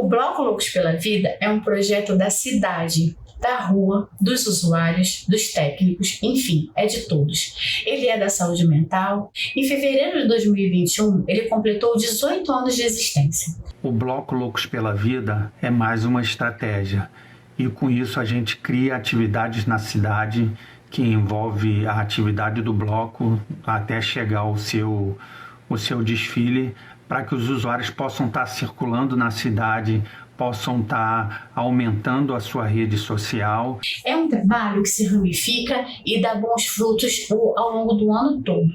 Bloco Loucos pela Vida é um projeto da cidade, da rua, dos usuários, dos técnicos, enfim, é de todos. Ele é da saúde mental. Em fevereiro de 2021, ele completou 18 anos de existência. O Bloco Loucos pela Vida é mais uma estratégia e com isso a gente cria atividades na cidade que envolve a atividade do bloco até chegar ao seu desfile, para que os usuários possam estar circulando na cidade, possam estar aumentando a sua rede social. É um trabalho que se ramifica e dá bons frutos ao longo do ano todo.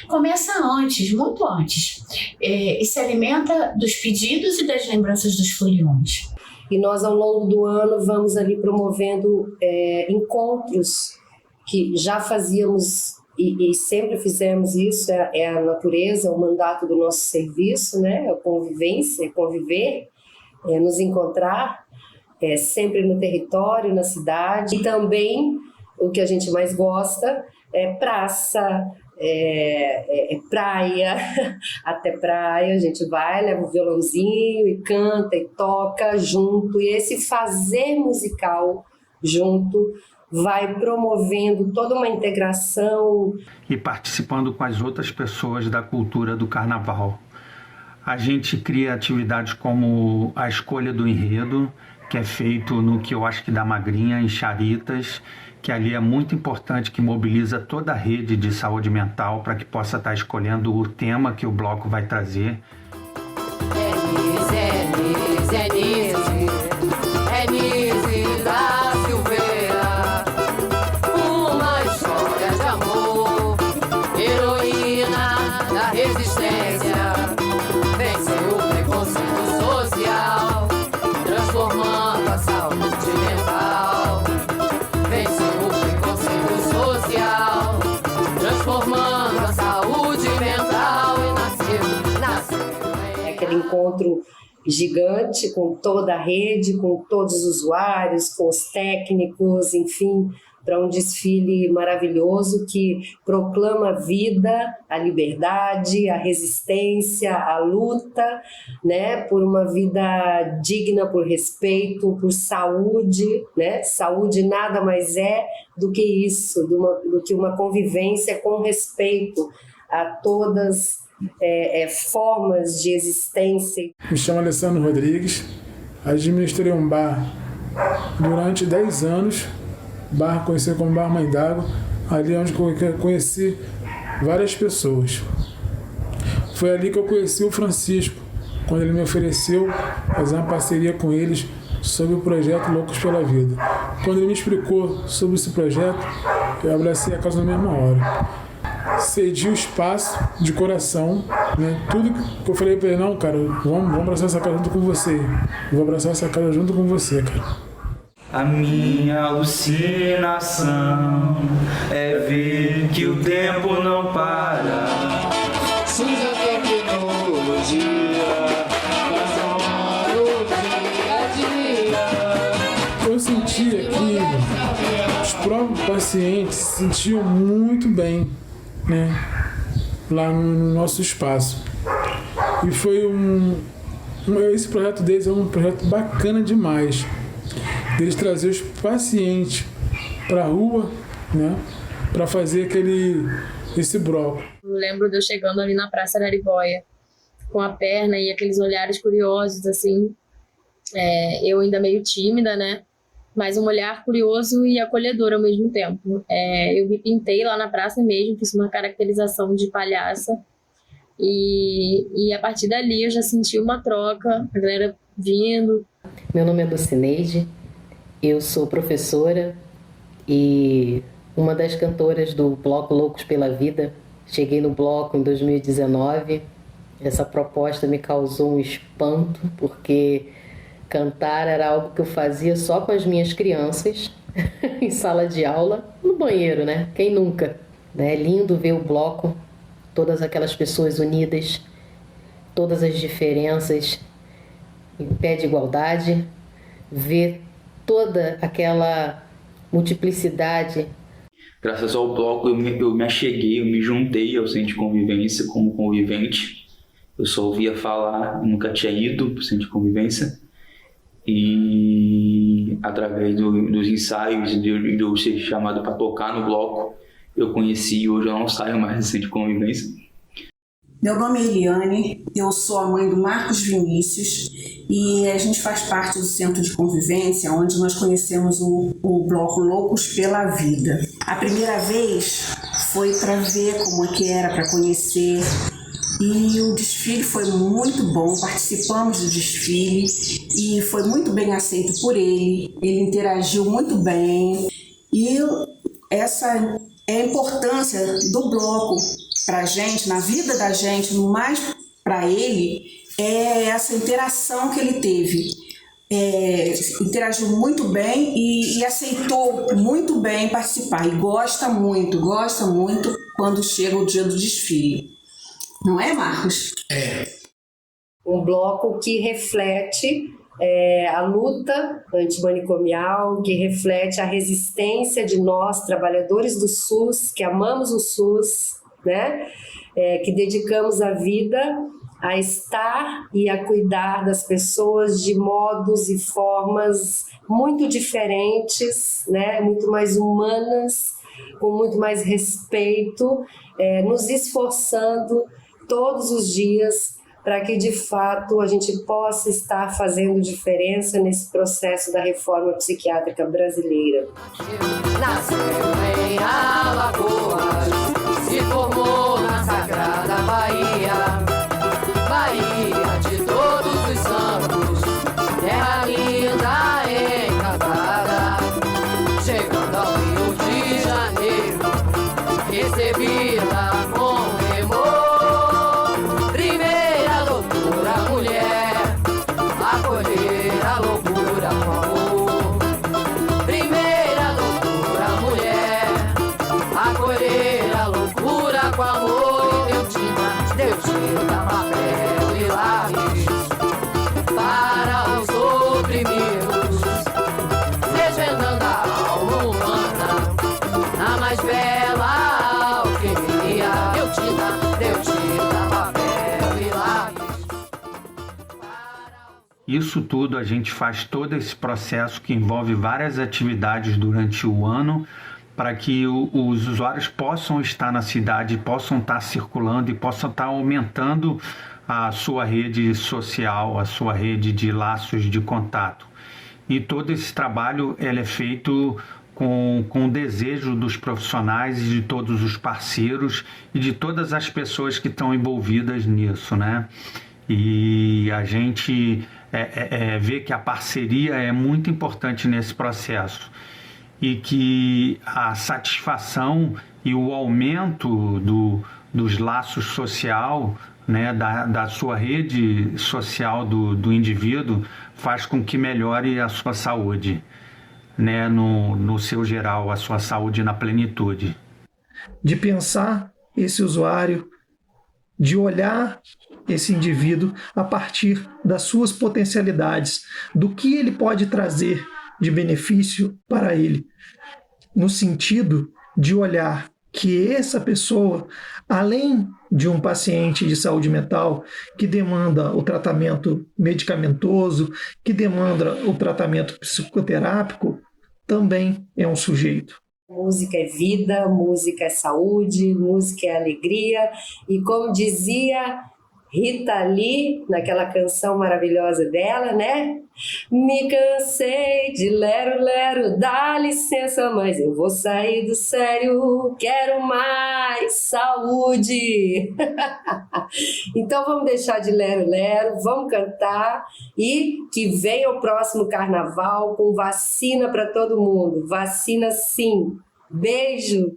Começa antes, muito antes, e se alimenta dos pedidos e das lembranças dos foliões. E nós, ao longo do ano, vamos ali promovendo encontros que já fazíamos e sempre fizemos isso, é a natureza, é o mandato do nosso serviço, né? A convivência, conviver, nos encontrar, sempre no território, na cidade. E também, o que a gente mais gosta é praça, praia, até praia, a gente vai, leva o violãozinho e canta e toca junto, e esse fazer musical junto vai promovendo toda uma integração. E participando com as outras pessoas da cultura do carnaval. A gente cria atividades como a escolha do enredo, que é feito no quiosque da Magrinha, em Charitas, que ali é muito importante, que mobiliza toda a rede de saúde mental para que possa estar escolhendo o tema que o bloco vai trazer. Nise da Silveira, uma história de amor, heroína da resistência, venceu o preconceito social, transformando a saúde mental. Venceu o preconceito social, transformando a saúde mental, e nasceu. É aquele encontro gigante com toda a rede, com todos os usuários, com os técnicos, enfim, para um desfile maravilhoso que proclama a vida, a liberdade, a resistência, a luta, né, por uma vida digna, por respeito, por saúde, né? Saúde nada mais é do que isso, do que uma convivência com respeito a todas formas de existência. Me chamo Alessandro Rodrigues, administrei um bar durante 10 anos, bar conhecido como Bar Mãe d'Água, ali onde eu conheci várias pessoas. Foi ali que eu conheci o Francisco, quando ele me ofereceu fazer uma parceria com eles sobre o projeto Loucos pela Vida. Quando ele me explicou sobre esse projeto, eu abracei a causa na mesma hora. Cedi o espaço de coração, né? Tudo que eu falei para ele, não, cara, vamos abraçar essa casa junto com você. Eu vou abraçar essa casa junto com você, cara. A minha alucinação é ver que o tempo não para. Usa a tecnologia pra salvar o dia a dia. Eu sentia que os próprios pacientes se sentiam muito bem, né, lá no nosso espaço. E foi esse projeto deles é um projeto bacana demais, deles trazer os pacientes para a rua, né, para fazer esse bloco. Eu lembro de eu chegando ali na Praça Araribóia com a perna e aqueles olhares curiosos, assim, eu ainda meio tímida, né, mas um olhar curioso e acolhedor ao mesmo tempo. Eu me pintei lá na praça mesmo, fiz uma caracterização de palhaça, e a partir dali eu já senti uma troca, a galera vindo. Meu nome é Dulcineide, eu sou professora e uma das cantoras do Bloco Loucos pela Vida. Cheguei no bloco em 2019, essa proposta me causou um espanto, porque cantar era algo que eu fazia só com as minhas crianças, em sala de aula, no banheiro, né? Quem nunca? É lindo ver o bloco, todas aquelas pessoas unidas, todas as diferenças, em pé de igualdade, ver toda aquela multiplicidade. Graças ao bloco eu me acheguei, eu me juntei ao Centro de Convivência como convivente. Eu só ouvia falar, nunca tinha ido para o Centro de Convivência. E através dos ensaios de eu ser chamado para tocar no bloco, eu conheci e hoje eu não saio mais desse de convivência. Meu nome é Eliane, eu sou a mãe do Marcos Vinícius e a gente faz parte do Centro de Convivência, onde nós conhecemos o bloco Loucos pela Vida. A primeira vez foi para ver como é que era, para conhecer, e o desfile foi muito bom, participamos do desfile e foi muito bem aceito por ele interagiu muito bem, e essa é a importância do bloco para a gente, na vida da gente, mais para ele, é essa interação que ele teve. Interagiu muito bem e aceitou muito bem participar. E gosta muito quando chega o dia do desfile. Não é, Marcos? Um bloco que reflete a luta antimanicomial, que reflete a resistência de nós, trabalhadores do SUS, que amamos o SUS, né? Que dedicamos a vida a estar e a cuidar das pessoas de modos e formas muito diferentes, né? Muito mais humanas, com muito mais respeito, nos esforçando todos os dias para que, de fato, a gente possa estar fazendo diferença nesse processo da reforma psiquiátrica brasileira. Nasceu em Alagoas, se formou na Sagrada Bahia, Bahia de todos os santos, terra linda encantada, chegando ao Rio de Janeiro, recebida com temor, primeira loucura mulher, acolher a loucura com amor, primeira loucura mulher, acolher a loucura com amor, e deu tinta, papel e lápis para os oprimidos, desvendando a alma humana na mais bela alquimia. Deu tinta, papel e lápis. Isso tudo, a gente faz todo esse processo que envolve várias atividades durante o ano para que os usuários possam estar na cidade, possam estar circulando e possam estar aumentando a sua rede social, a sua rede de laços de contato. E todo esse trabalho ele é feito com o desejo dos profissionais e de todos os parceiros e de todas as pessoas que estão envolvidas nisso, né? E a gente vê que a parceria é muito importante nesse processo e que a satisfação e o aumento dos laços social, né, da sua rede social do indivíduo faz com que melhore a sua saúde, né, no seu geral, a sua saúde na plenitude. De pensar esse usuário, de olhar esse indivíduo a partir das suas potencialidades, do que ele pode trazer de benefício para ele, no sentido de olhar que essa pessoa, além de um paciente de saúde mental que demanda o tratamento medicamentoso, que demanda o tratamento psicoterápico, também é um sujeito. Música é vida, música é saúde, música é alegria, e como dizia Rita Lee, naquela canção maravilhosa dela, né? Me cansei de lero-lero, dá licença, mas eu vou sair do sério, quero mais saúde. Então vamos deixar de lero-lero, vamos cantar e que venha o próximo carnaval com vacina para todo mundo. Vacina sim. Beijo.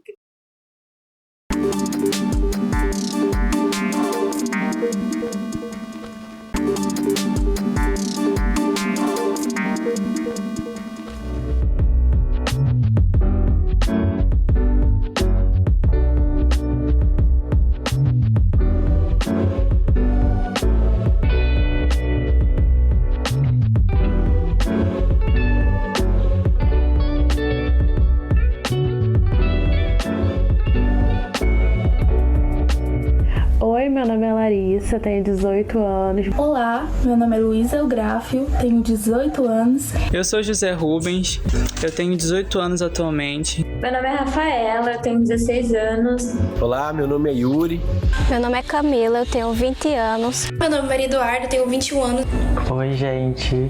Larissa, tenho 18 anos. Olá, meu nome é Luísa Eugráfio, tenho 18 anos. Eu sou José Rubens, eu tenho 18 anos atualmente. Meu nome é Rafaela, eu tenho 16 anos. Olá, meu nome é Yuri. Meu nome é Camila, eu tenho 20 anos. Meu nome é Maria Eduarda, eu tenho 21 anos. Oi, gente.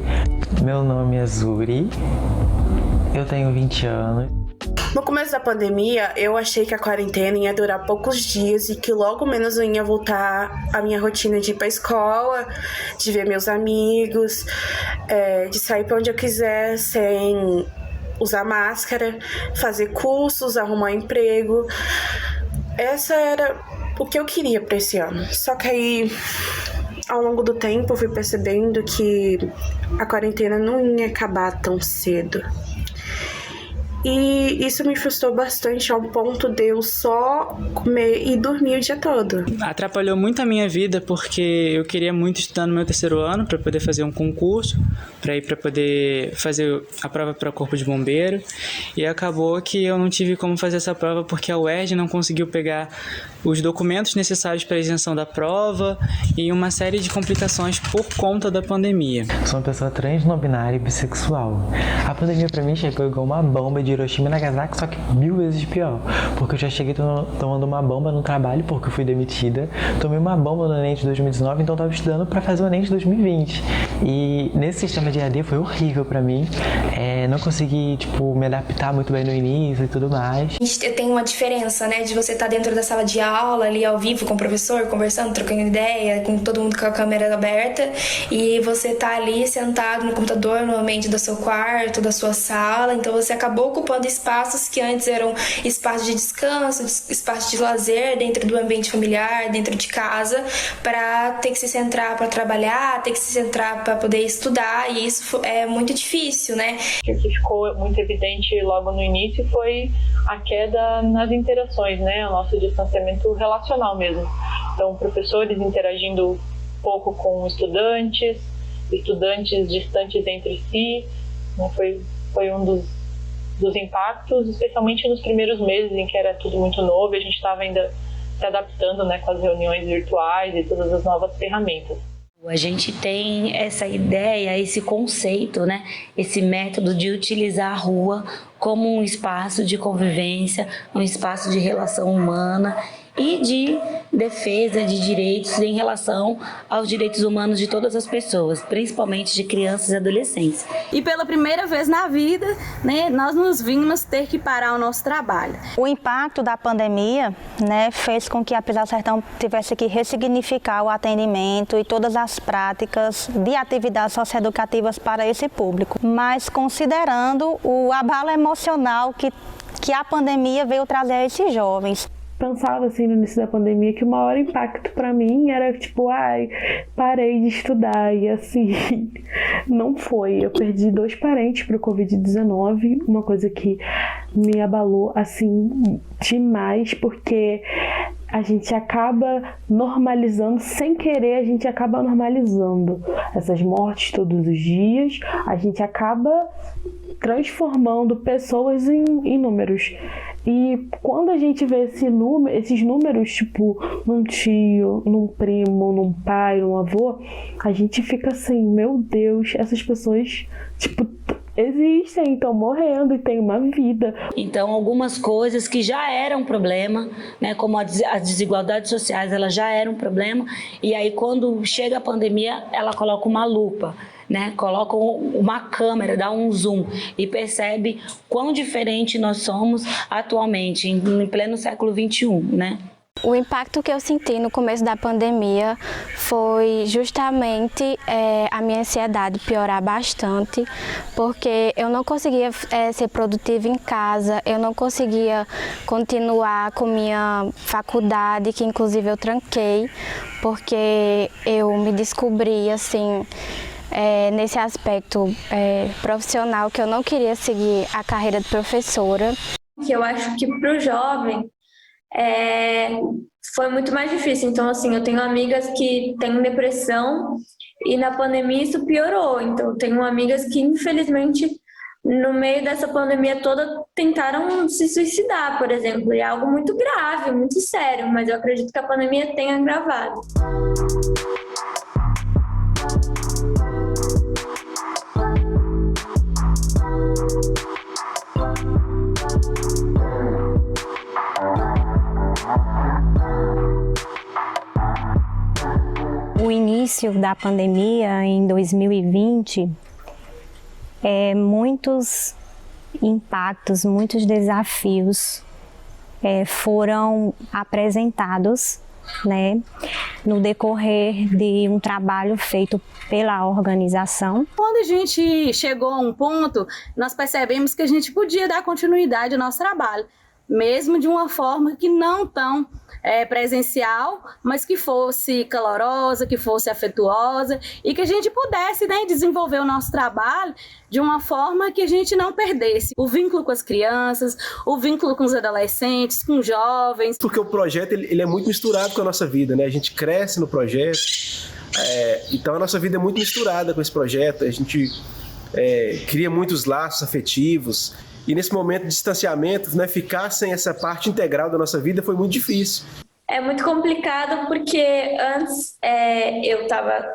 Meu nome é Zuri. Eu tenho 20 anos. No começo da pandemia, eu achei que a quarentena ia durar poucos dias e que logo menos eu ia voltar à minha rotina de ir pra escola, de ver meus amigos, de sair pra onde eu quiser sem usar máscara, fazer cursos, arrumar emprego. Essa era o que eu queria pra esse ano. Só que aí, ao longo do tempo, eu fui percebendo que a quarentena não ia acabar tão cedo. E isso me frustrou bastante ao ponto de eu só comer e dormir o dia todo. Atrapalhou muito a minha vida porque eu queria muito estudar no meu 3º ano para poder fazer um concurso, para poder fazer a prova para Corpo de Bombeiro. E acabou que eu não tive como fazer essa prova porque a UERJ não conseguiu pegar os documentos necessários para a isenção da prova e uma série de complicações por conta da pandemia. Sou uma pessoa trans, não binária e bissexual. A pandemia para mim chegou igual uma bomba de Hiroshima e Nagasaki, só que 1000 vezes pior. Porque eu já cheguei tomando uma bomba no trabalho porque eu fui demitida. Tomei uma bomba no Enem de 2019, então eu estava estudando para fazer o Enem de 2020. E nesse sistema de EAD foi horrível para mim. Não consegui, me adaptar muito bem no início e tudo mais. Tem uma diferença, né, de você estar dentro da sala de aula, ali ao vivo com o professor, conversando, trocando ideia, com todo mundo com a câmera aberta, e você tá ali sentado no computador, no ambiente do seu quarto, da sua sala, então você acabou ocupando espaços que antes eram espaços de descanso, espaços de lazer dentro do ambiente familiar, dentro de casa, para ter que se centrar para trabalhar, ter que se centrar para poder estudar, e isso é muito difícil, né? O que ficou muito evidente logo no início foi a queda nas interações, né? O nosso distanciamento relacional mesmo. Então, professores interagindo pouco com estudantes distantes entre si, né? Foi um dos impactos, especialmente nos primeiros meses em que era tudo muito novo e a gente estava ainda se adaptando, né, com as reuniões virtuais e todas as novas ferramentas. A gente tem essa ideia, esse conceito, né, esse método de utilizar a rua como um espaço de convivência, um espaço de relação humana e de defesa de direitos em relação aos direitos humanos de todas as pessoas, principalmente de crianças e adolescentes. E pela primeira vez na vida, né, nós nos vimos ter que parar o nosso trabalho. O impacto da pandemia, né, fez com que a Pisar Sertão tivesse que ressignificar o atendimento e todas as práticas de atividades socioeducativas para esse público. Mas considerando o abalo emocional que a pandemia veio trazer a esses jovens. Pensava assim no início da pandemia que o maior impacto para mim era parei de estudar, e assim, não foi. Eu perdi 2 parentes para o Covid-19, uma coisa que me abalou assim demais, porque a gente acaba normalizando, sem querer a gente acaba normalizando essas mortes todos os dias, a gente acaba transformando pessoas em números. E quando a gente vê esses números, num tio, num primo, num pai, num avô, a gente fica assim, meu Deus, essas pessoas, existem, estão morrendo e têm uma vida. Então, algumas coisas que já eram problema, né, como as desigualdades sociais, elas já eram problema, e aí quando chega a pandemia, ela coloca uma lupa, né, coloca uma câmera, dá um zoom e percebe quão diferente nós somos atualmente, em pleno século XXI, né? O impacto que eu senti no começo da pandemia foi justamente a minha ansiedade piorar bastante, porque eu não conseguia ser produtiva em casa, eu não conseguia continuar com minha faculdade, que inclusive eu tranquei, porque eu me descobri assim, nesse aspecto profissional, que eu não queria seguir a carreira de professora. Que eu acho que para o jovem foi muito mais difícil. Então, assim, eu tenho amigas que têm depressão e na pandemia isso piorou. Então, eu tenho amigas que, infelizmente, no meio dessa pandemia toda, tentaram se suicidar, por exemplo. E é algo muito grave, muito sério, mas eu acredito que a pandemia tenha agravado. O início da pandemia em 2020, muitos impactos, muitos desafios foram apresentados, né, no decorrer de um trabalho feito pela organização. Quando a gente chegou a um ponto, nós percebemos que a gente podia dar continuidade ao nosso trabalho, mesmo de uma forma que não tão presencial, mas que fosse calorosa, que fosse afetuosa e que a gente pudesse, né, desenvolver o nosso trabalho de uma forma que a gente não perdesse o vínculo com as crianças, o vínculo com os adolescentes, com os jovens. Porque o projeto ele é muito misturado com a nossa vida, né? A gente cresce no projeto, então a nossa vida é muito misturada com esse projeto, a gente cria muitos laços afetivos. E nesse momento de distanciamento, né, ficar sem essa parte integral da nossa vida foi muito difícil. É muito complicado porque antes eu estava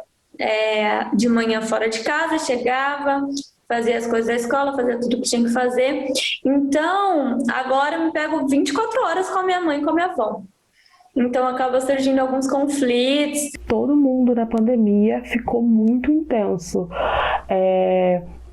de manhã fora de casa, chegava, fazia as coisas da escola, fazia tudo que tinha que fazer. Então, agora eu me pego 24 horas com a minha mãe e com a minha avó. Então acaba surgindo alguns conflitos. Todo mundo na pandemia ficou muito intenso.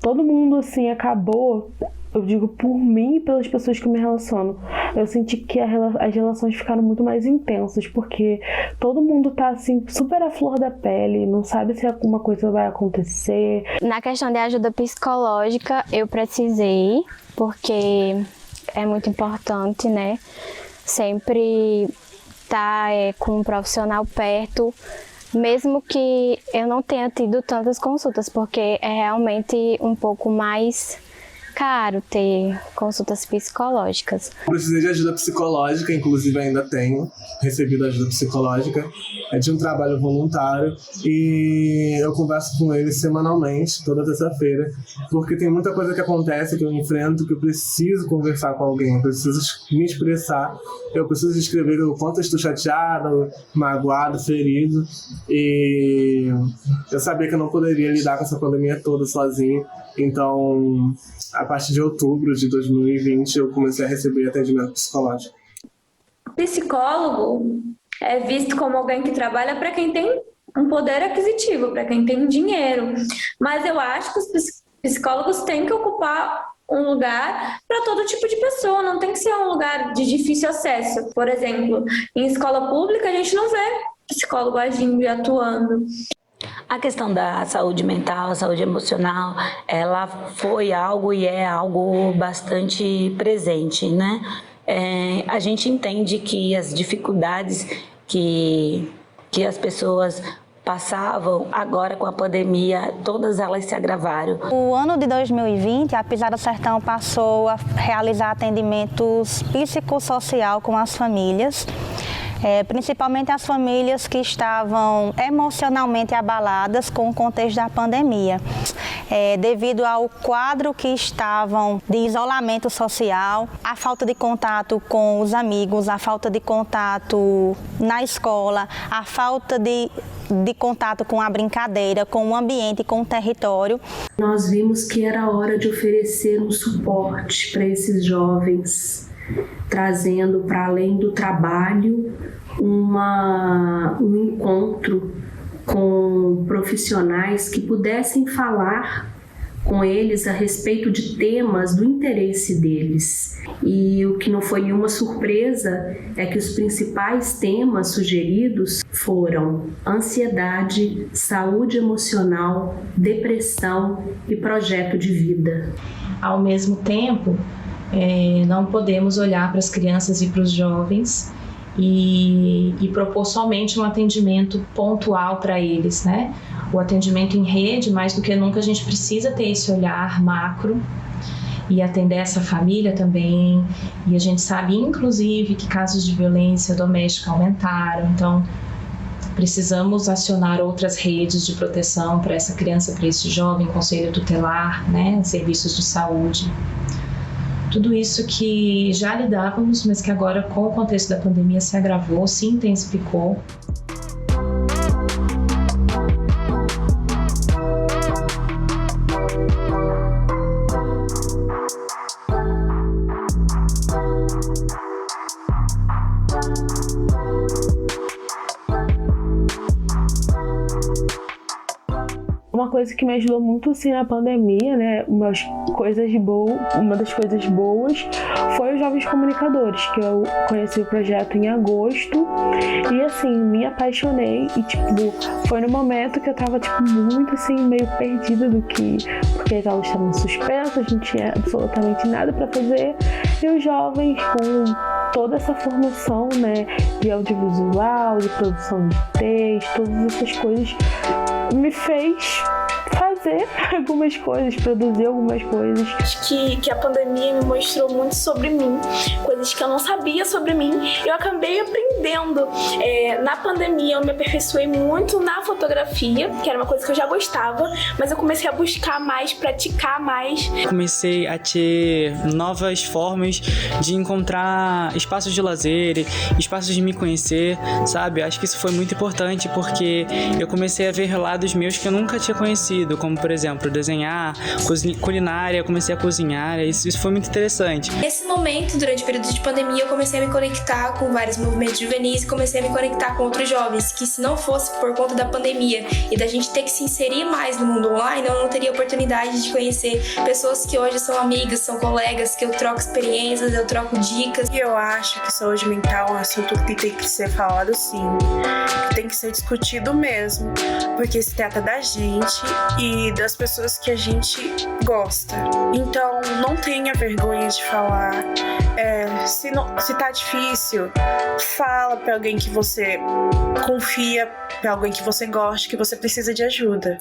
Todo mundo assim acabou, eu digo por mim e pelas pessoas que eu me relaciono, eu senti que as relações ficaram muito mais intensas, porque todo mundo tá assim super à flor da pele, não sabe se alguma coisa vai acontecer. Na questão de ajuda psicológica, eu precisei, porque é muito importante, né? Sempre estar com um profissional perto, mesmo que eu não tenha tido tantas consultas, porque é realmente um pouco mais caro ter consultas psicológicas. Precisei de ajuda psicológica, inclusive ainda tenho recebido ajuda psicológica, de um trabalho voluntário, e eu converso com eles semanalmente, toda terça-feira, porque tem muita coisa que acontece, que eu enfrento, que eu preciso conversar com alguém, eu preciso me expressar, eu preciso escrever o quanto eu estou chateado, magoado, ferido, e eu sabia que eu não poderia lidar com essa pandemia toda sozinho, então a partir de outubro de 2020 eu comecei a receber atendimento psicológico. Psicólogo é visto como alguém que trabalha para quem tem um poder aquisitivo, para quem tem dinheiro. Mas eu acho que os psicólogos têm que ocupar um lugar para todo tipo de pessoa, não tem que ser um lugar de difícil acesso. Por exemplo, em escola pública a gente não vê psicólogo agindo e atuando. A questão da saúde mental, saúde emocional, ela foi algo e é algo bastante presente, né? A gente entende que as dificuldades que as pessoas passavam agora com a pandemia, todas elas se agravaram. O ano de 2020, a Pisada Sertão passou a realizar atendimentos psicossocial com as famílias, principalmente as famílias que estavam emocionalmente abaladas com o contexto da pandemia. Devido ao quadro que estavam de isolamento social, a falta de contato com os amigos, a falta de contato na escola, a falta de contato com a brincadeira, com o ambiente, com o território. Nós vimos que era hora de oferecer um suporte para esses jovens, trazendo para além do trabalho um encontro com profissionais que pudessem falar com eles a respeito de temas do interesse deles. E o que não foi nenhuma surpresa é que os principais temas sugeridos foram ansiedade, saúde emocional, depressão e projeto de vida. Ao mesmo tempo, não podemos olhar para as crianças e para os jovens e propor somente um atendimento pontual para eles, né? O atendimento em rede, mais do que nunca, a gente precisa ter esse olhar macro e atender essa família também. E a gente sabe, inclusive, que casos de violência doméstica aumentaram. Então, precisamos acionar outras redes de proteção para essa criança, para esse jovem, conselho tutelar, né, serviços de saúde. Tudo isso que já lidávamos, mas que agora, com o contexto da pandemia, se agravou, se intensificou. Uma coisa que me ajudou muito assim na pandemia, né, uma das coisas boas foi os Jovens Comunicadores, que eu conheci o projeto em agosto e assim, me apaixonei e tipo, foi no momento que eu tava tipo muito assim, meio perdida porque as aulas estavam suspensas, não tinha absolutamente nada para fazer e os jovens com toda essa formação, né, de audiovisual, de produção de texto, todas essas coisas me fez fazer algumas coisas, produzir algumas coisas. Acho que a pandemia me mostrou muito sobre mim, coisas que eu não sabia sobre mim. Eu acabei aprendendo. Na pandemia eu me aperfeiçoei muito na fotografia, que era uma coisa que eu já gostava, mas eu comecei a buscar mais, praticar mais. Comecei a ter novas formas de encontrar espaços de lazer, espaços de me conhecer, sabe? Acho que isso foi muito importante porque eu comecei a ver lados meus que eu nunca tinha conhecido, como por exemplo, desenhar, culinária, comecei a cozinhar, isso foi muito interessante. Nesse momento, durante o período de pandemia, eu comecei a me conectar com vários movimentos juvenis e comecei a me conectar com outros jovens, que se não fosse por conta da pandemia e da gente ter que se inserir mais no mundo online, eu não teria oportunidade de conhecer pessoas que hoje são amigas, são colegas, que eu troco experiências, eu troco dicas. E eu acho que saúde mental é um assunto que tem que ser falado sim, que tem que ser discutido mesmo, porque se trata da gente e das pessoas que a gente gosta. Então, não tenha vergonha de falar. Se tá difícil, fala pra alguém que você confia, pra alguém que você gosta, que você precisa de ajuda.